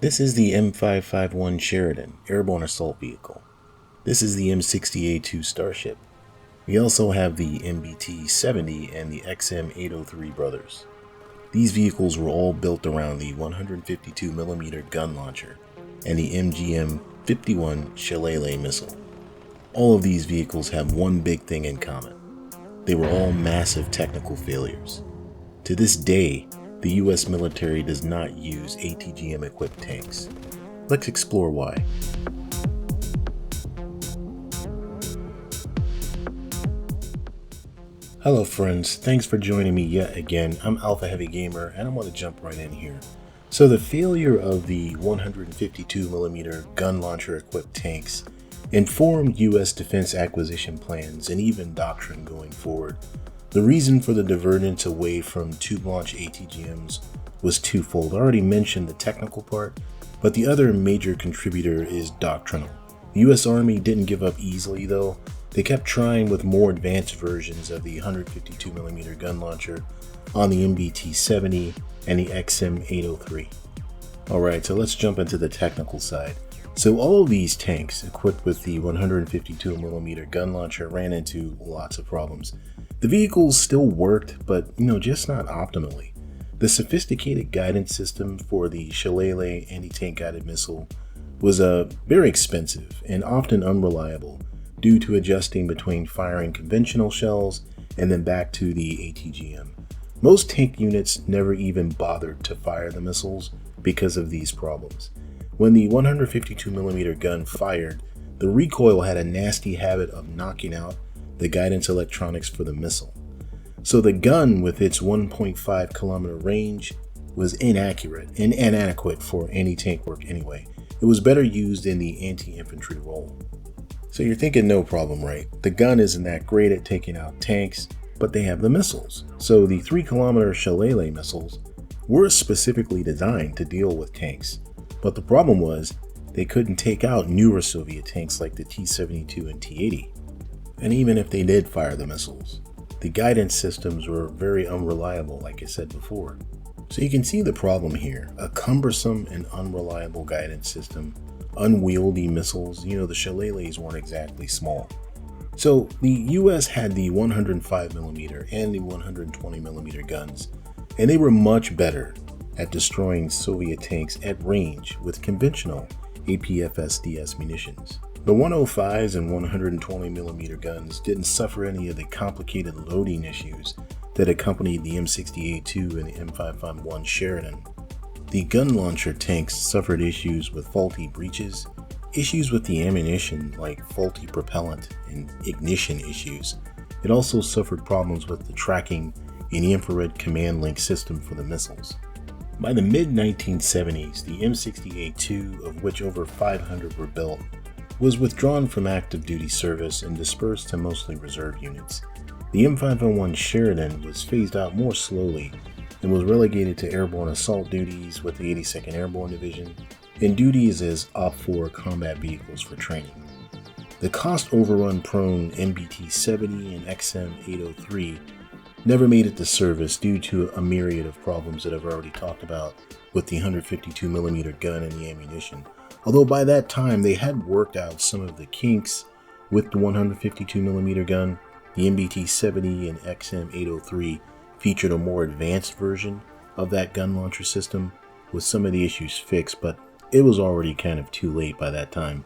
This is the M551 Sheridan Airborne Assault Vehicle. This is the M60A2 Starship. We also have the MBT-70 and the XM803 brothers. These vehicles were all built around the 152mm gun launcher and the MGM-51 Shillelagh missile. All of these vehicles have one big thing in common. They were all massive technical failures. To this day, the US military does not use ATGM equipped tanks. Let's explore why. Hello friends, thanks for joining me yet again. I'm Alpha Heavy Gamer and I want to jump right in here. So the failure of the 152mm gun launcher equipped tanks informed US defense acquisition plans and even doctrine going forward. The reason for the divergence away from tube launch ATGMs was twofold. I already mentioned the technical part, but the other major contributor is doctrinal. The US Army didn't give up easily though. They kept trying with more advanced versions of the 152mm gun launcher on the MBT-70 and the XM803. Alright, so let's jump into the technical side. So all of these tanks equipped with the 152mm gun launcher ran into lots of problems. The vehicles still worked, but just not optimally. The sophisticated guidance system for the Shillelagh anti-tank guided missile was very expensive and often unreliable due to adjusting between firing conventional shells and then back to the ATGM. Most tank units never even bothered to fire the missiles because of these problems. When the 152mm gun fired, the recoil had a nasty habit of knocking out the guidance electronics for the missile. So the gun with its 1.5 kilometer range was inaccurate and inadequate for anti-tank work anyway. It was better used in the anti-infantry role. So you're thinking no problem, right? The gun isn't that great at taking out tanks, but they have the missiles. So the 3-kilometer Shillelagh missiles were specifically designed to deal with tanks. But the problem was they couldn't take out newer Soviet tanks like the T-72 and T-80. And even if they did fire the missiles, the guidance systems were very unreliable, like I said before. So you can see the problem here: a cumbersome and unreliable guidance system, unwieldy missiles. The Shillelaghs weren't exactly small. So the US had the 105mm and the 120mm guns, and they were much better at destroying Soviet tanks at range with conventional APFSDS munitions. The 105s and 120mm guns didn't suffer any of the complicated loading issues that accompanied the M60A2 and the M551 Sheridan. The gun launcher tanks suffered issues with faulty breeches, issues with the ammunition like faulty propellant and ignition issues. It also suffered problems with the tracking and the infrared command link system for the missiles. By the mid-1970s, the M60A2, of which over 500 were built, was withdrawn from active duty service and dispersed to mostly reserve units. The M501 Sheridan was phased out more slowly and was relegated to airborne assault duties with the 82nd Airborne Division and duties as OPFOR combat vehicles for training. The cost overrun-prone MBT-70 and XM803 never made it to service due to a myriad of problems that I've already talked about with the 152mm gun and the ammunition. Although by that time they had worked out some of the kinks with the 152mm gun, the MBT-70 and XM803 featured a more advanced version of that gun launcher system with some of the issues fixed, but it was already kind of too late by that time,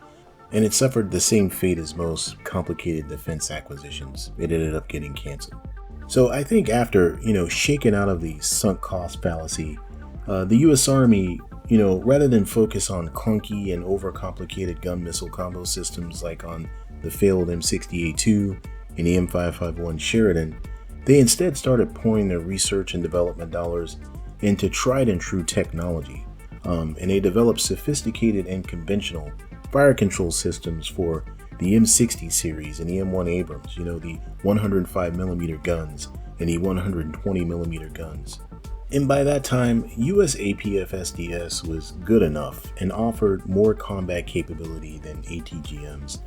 and it suffered the same fate as most complicated defense acquisitions. It ended up getting canceled. So I think after, shaking out of the sunk cost fallacy, the US Army, rather than focus on clunky and overcomplicated gun missile combo systems like on the failed M60A2 and the M551 Sheridan, they instead started pouring their research and development dollars into tried and true technology. And they developed sophisticated and conventional fire control systems for the M60 series and the M1 Abrams, the 105mm guns and the 120mm guns. And by that time, US APFSDS was good enough and offered more combat capability than ATGMs.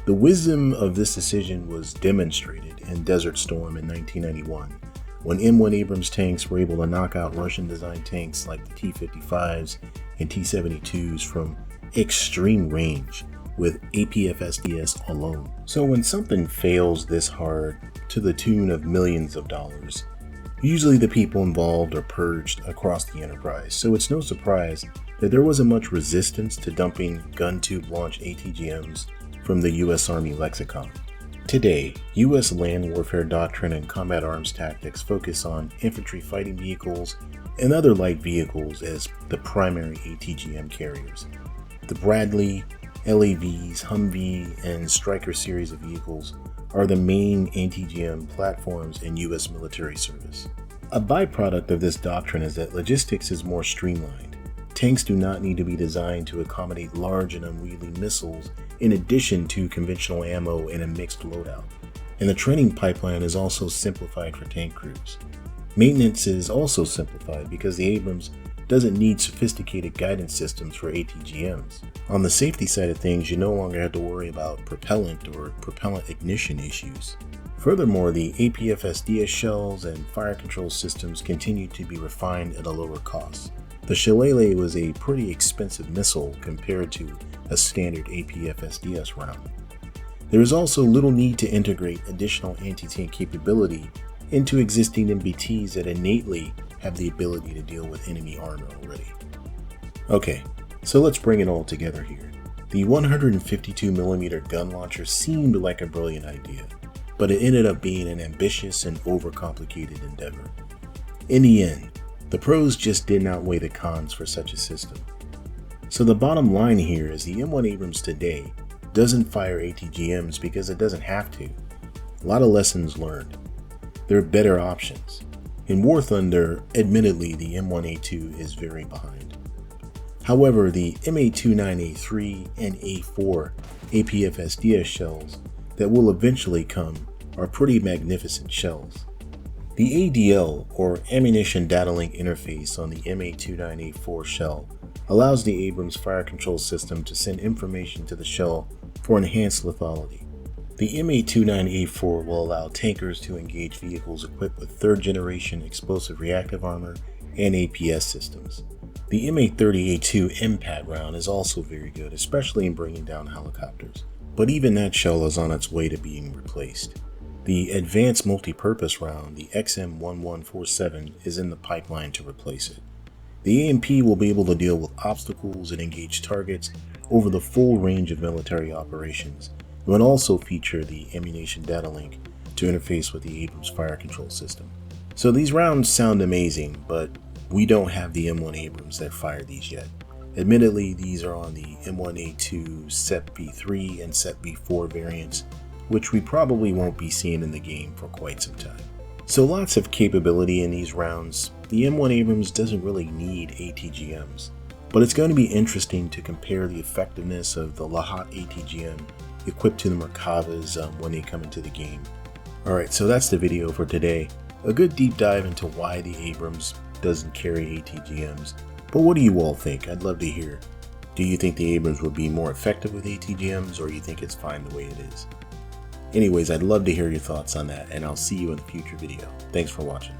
The wisdom of this decision was demonstrated in Desert Storm in 1991, when M1 Abrams tanks were able to knock out Russian-designed tanks like the T-55s and T-72s from extreme range with APFSDS alone. So when something fails this hard to the tune of millions of dollars, usually the people involved are purged across the enterprise, so it's no surprise that there wasn't much resistance to dumping gun tube launch ATGMs from the US Army lexicon. Today, US land warfare doctrine and combat arms tactics focus on infantry fighting vehicles and other light vehicles as the primary ATGM carriers. The Bradley, LAVs, Humvee, and Stryker series of vehicles are the main ATGM platforms in US military service. A byproduct of this doctrine is that logistics is more streamlined. Tanks do not need to be designed to accommodate large and unwieldy missiles in addition to conventional ammo in a mixed loadout. And the training pipeline is also simplified for tank crews. Maintenance is also simplified because the Abrams doesn't need sophisticated guidance systems for ATGMs. On the safety side of things, you no longer have to worry about propellant or propellant ignition issues. Furthermore, the APFSDS shells and fire control systems continue to be refined at a lower cost. The Shillelagh was a pretty expensive missile compared to a standard APFSDS round. There is also little need to integrate additional anti-tank capability into existing MBTs that innately have the ability to deal with enemy armor already. Okay, so let's bring it all together here. The 152mm gun launcher seemed like a brilliant idea, but it ended up being an ambitious and overcomplicated endeavor. In the end, the pros just didn't outweigh the cons for such a system. So the bottom line here is the M1 Abrams today doesn't fire ATGMs because it doesn't have to. A lot of lessons learned. There are better options. In War Thunder, admittedly, the M1A2 is very behind. However, the MA29A3 and A4 APFSDS shells that will eventually come are pretty magnificent shells. The ADL, or Ammunition Data Link Interface, on the MA29A4 shell allows the Abrams fire control system to send information to the shell for enhanced lethality. The MA29A4 will allow tankers to engage vehicles equipped with third-generation explosive reactive armor and APS systems. The MA30A2 MPAT round is also very good, especially in bringing down helicopters, but even that shell is on its way to being replaced. The Advanced Multipurpose round, the XM1147, is in the pipeline to replace it. The AMP will be able to deal with obstacles and engage targets over the full range of military operations. It will also feature the ammunition data link to interface with the Abrams fire control system. So these rounds sound amazing, but we don't have the M1 Abrams that fire these yet. Admittedly, these are on the M1A2 SEP-V3 and SEP-V4 variants, which we probably won't be seeing in the game for quite some time. So lots of capability in these rounds. The M1 Abrams doesn't really need ATGMs, but it's going to be interesting to compare the effectiveness of the Lahat ATGM equipped to the Merkavas when they come into the game. Alright, so that's the video for today. A good deep dive into why the Abrams doesn't carry ATGMs. But what do you all think? I'd love to hear. Do you think the Abrams would be more effective with ATGMs, or you think it's fine the way it is? Anyways, I'd love to hear your thoughts on that, and I'll see you in a future video. Thanks for watching.